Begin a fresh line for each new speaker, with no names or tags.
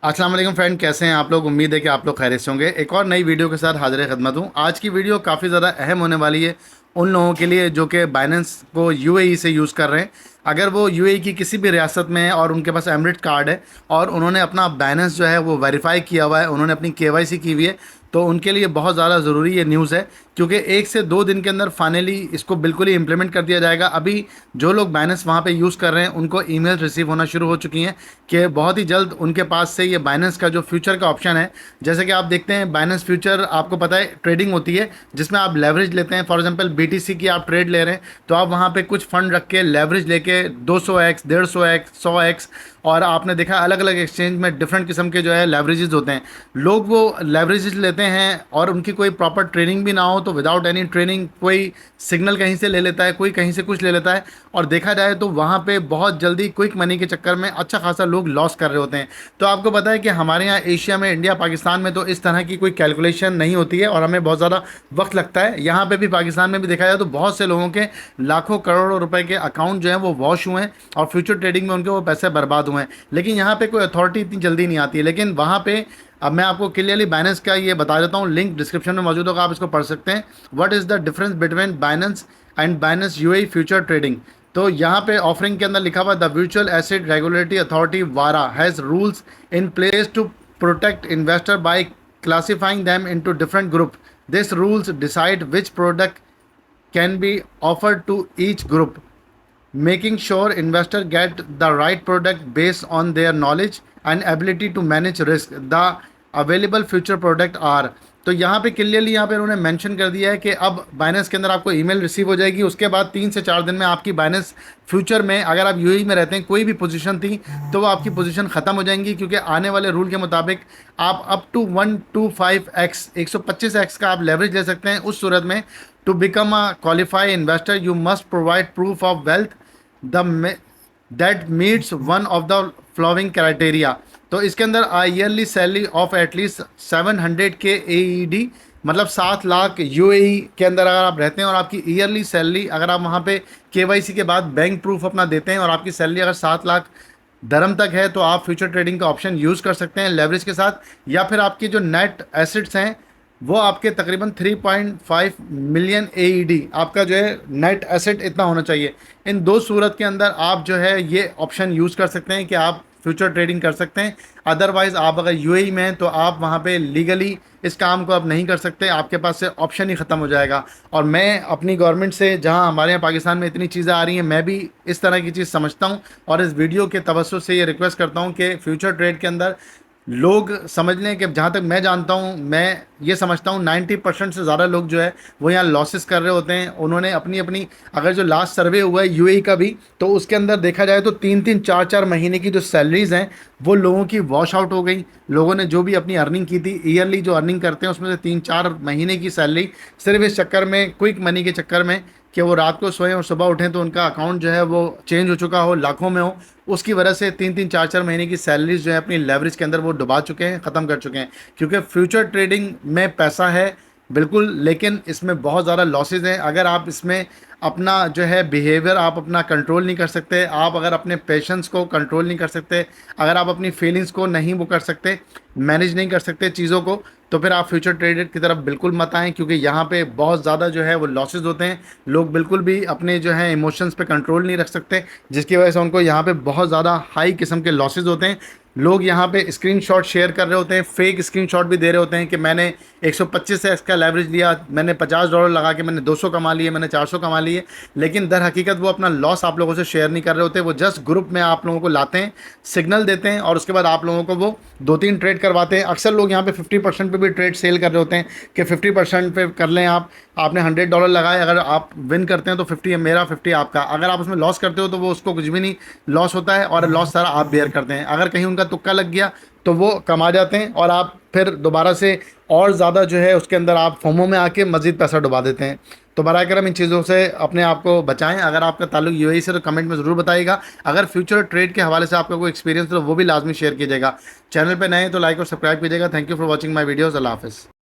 अस्सलाम वालेकुम फ्रेंड, कैसे हैं आप लोग। उम्मीद है कि आप लोग खैरियत से होंगे। एक और नई वीडियो के साथ हाजिर खिदमत हूँ। आज की वीडियो काफ़ी ज़्यादा अहम होने वाली है उन लोगों के लिए जो कि बाइनेंस को यूएई से यूज़ कर रहे हैं। अगर वो यूएई की किसी भी रियासत में है और उनके पास एमिरेट कार्ड है और उन्होंने अपना बाइनेंस जो है वो वेरीफाई किया हुआ है, उन्होंने अपनी केवाईसी की हुई है, तो उनके लिए बहुत ज़्यादा ज़रूरी ये न्यूज़ है, क्योंकि 1 से 2 दिन के अंदर फाइनली इसको बिल्कुल ही इम्प्लीमेंट कर दिया जाएगा। अभी जो लोग बाइनेंस वहाँ पे यूज़ कर रहे हैं उनको ईमेल रिसीव होना शुरू हो चुकी हैं कि बहुत ही जल्द उनके पास से ये बाइनेंस का जो फ्यूचर का ऑप्शन है, जैसे कि आप देखते हैं बाइनेंस फ्यूचर, आपको पता है ट्रेडिंग होती है जिसमें आप लेवरेज लेते हैं। फॉर एग्जांपल बीटीसी की आप ट्रेड ले रहे हैं तो आप वहाँ पे कुछ फंड रख के लेवरेज लेके 200x, 150x, 100x, और आपने देखा अलग अलग एक्सचेंज में डिफरेंट किस्म के जो है लेवरेजेस होते हैं। लोग वो लेवरेजेस लेते हैं और उनकी कोई प्रॉपर ट्रेनिंग भी ना हो तो विदाउट एनी ट्रेनिंग कोई सिग्नल कहीं से ले लेता है, कोई कहीं से कुछ ले लेता है, और देखा जाए तो वहाँ पे बहुत जल्दी क्विक मनी के चक्कर में अच्छा खासा लोग लॉस कर रहे होते हैं। तो आपको पता है कि हमारे यहाँ एशिया में, इंडिया पाकिस्तान में तो इस तरह की कोई कैलकुलेशन नहीं होती है और हमें बहुत ज़्यादा वक्त लगता है। यहाँ पे भी पाकिस्तान में भी देखा जाए तो बहुत से लोगों के लाखों करोड़ों रुपए के अकाउंट जो हैं वो वॉश हुए हैं और फ्यूचर ट्रेडिंग में उनके वो पैसे बर्बाद हुए हैं। लेकिन यहाँ पे कोई अथॉरिटी इतनी जल्दी नहीं आती है। लेकिन वहाँ पे अब मैं आपको क्लियरली बाइनेंस का ये बता देता हूँ, लिंक डिस्क्रिप्शन में मौजूद होगा, आप इसको पढ़ सकते हैं। What is the difference between Binance and Binance UAE future trading. तो यहाँ पे ऑफरिंग के अंदर लिखा हुआ the virtual asset regulatory authority VARA has rules in place to protect investor by classifying them into different group. These rules decide which product can be offered to each group, making sure investor get the right product based on their knowledge and ability to manage risk. The available future product are, तो यहाँ पे clearly यहाँ पे उन्होंने mention कर दिया है कि अब बाइनेंस के अंदर आपको ईमेल रिसीव हो जाएगी। उसके बाद 3 से 4 दिन में आपकी बाइनेंस फ्यूचर में, अगर आप यूएई में रहते हैं, कोई भी पोजीशन थी तो वो आपकी पोजीशन ख़त्म हो जाएंगी, क्योंकि आने वाले रूल के मुताबिक आप अप टू 125x, 125x का आप लेवरेज ले सकते हैं। उस सूरत में to become a qualify investor you must provide proof of wealth the that meets one of the following criteria. तो इसके अंदर yearly salary of at least 700K AED, मतलब 7 लाख यूएई के अंदर अगर आप रहते हैं और आपकी ईयरली सैलरी, अगर आप वहाँ पे केवाईसी के बाद बैंक प्रूफ अपना देते हैं और आपकी सैलरी अगर 7 लाख दरम तक है तो आप फ्यूचर ट्रेडिंग का ऑप्शन यूज़ कर सकते हैं लेवरेज के साथ। या फिर आपकी जो नेट एसेट्स हैं वो आपके तकरीबन 3.5 मिलियन AED, आपका जो है नेट एसेट इतना होना चाहिए। इन दो सूरत के अंदर आप जो है ये ऑप्शन यूज़ कर सकते हैं कि आप फ्यूचर ट्रेडिंग कर सकते हैं। अदरवाइज़ आप अगर यूएई में हैं तो आप वहाँ पे लीगली इस काम को आप नहीं कर सकते, आपके पास से ऑप्शन ही ख़त्म हो जाएगा। और मैं अपनी गवर्नमेंट से, जहाँ हमारे यहाँ पाकिस्तान में इतनी चीज़ें आ रही हैं, मैं भी इस तरह की चीज़ समझता हूँ और इस वीडियो के तवज्जुह से ये रिक्वेस्ट करता हूँ कि फ्यूचर ट्रेड के अंदर लोग समझ लें कि जहाँ तक मैं जानता हूँ, मैं ये समझता हूँ 90% से ज़्यादा लोग जो है वो यहाँ लॉसेस कर रहे होते हैं। उन्होंने अपनी अपनी, अगर जो लास्ट सर्वे हुआ है यूएई का भी, तो उसके अंदर देखा जाए तो 3-3, 4-4 महीने की जो सैलरीज़ हैं वो लोगों की वॉश आउट हो गई। लोगों ने जो भी अपनी अर्निंग की थी, ईयरली जो अर्निंग करते हैं उसमें से 3-4 महीने की सैलरी सिर्फ इस चक्कर में, क्विक मनी के चक्कर में, कि वो रात को सोएं और सुबह उठें तो उनका अकाउंट जो है वो चेंज हो चुका हो, लाखों में हो, उसकी वजह से 3-3, 4-4 महीने की सैलरीज जो है अपनी लेवरेज के अंदर वो डुबा चुके हैं, ख़त्म कर चुके हैं। क्योंकि फ्यूचर ट्रेडिंग में पैसा है बिल्कुल, लेकिन इसमें बहुत ज़्यादा लॉसेज हैं। अगर आप इसमें अपना जो है बिहेवियर आप अपना कंट्रोल नहीं कर सकते, आप अगर अपने पेशेंस को कंट्रोल नहीं कर सकते, अगर आप अपनी फीलिंग्स को नहीं वो कर सकते, मैनेज नहीं कर सकते चीज़ों को, तो फिर आप फ्यूचर ट्रेडर की तरफ बिल्कुल मत आएँ, क्योंकि यहाँ पे बहुत ज़्यादा जो है वो लॉसेज होते हैं। लोग बिल्कुल भी अपने जो है इमोशंस पे कंट्रोल नहीं रख सकते, जिसकी वजह से उनको यहाँ पे बहुत ज़्यादा हाई किस्म के लॉसेज होते हैं। लोग यहाँ पे स्क्रीनशॉट शेयर कर रहे होते हैं, फेक स्क्रीनशॉट भी दे रहे होते हैं कि मैंने 125 से इसका लेवरेज लिया, मैंने $50 लगा के मैंने 200 कमा लिए, मैंने 400 कमा लिए। लेकिन दर हकीकत वो अपना लॉस आप लोगों से शेयर नहीं कर रहे होते। वो जस्ट ग्रुप में आप लोगों को लाते हैं, सिग्नल देते हैं और उसके बाद आप लोगों को वो 2-3 ट्रेड करवाते हैं। अक्सर लोग यहाँ पे 50% पे भी ट्रेड सेल कर रहे होते हैं कि 50% पे कर लें आप, आपने $100 लगाए, अगर आप विन करते हैं तो 50 मेरा, 50 आपका। अगर आप उसमें लॉस करते हो तो वो उसको कुछ भी नहीं लॉस होता है और लॉस सारा आप बेयर करते हैं। अगर कहीं उनका तुक्का लग गया तो वो कमा जाते हैं और आप फिर दोबारा से और ज़्यादा जो है उसके अंदर आप फोमो में आके मज़ीद पैसा डुबा देते हैं। तो बराए करम इन चीज़ों से अपने आप को बचाएं। अगर आपका ताल्लुक यूएई से तो कमेंट में ज़रूर बताइएगा। अगर फ्यूचर ट्रेड के हवाले से आपका कोई एक्सपीरियंस तो वो भी लाजमी शेयर कीजिएगा। चैनल पे नए हैं तो लाइक और सब्सक्राइब कीजिएगा। Thank you for watching my videos. अल्लाह हाफ़िज़।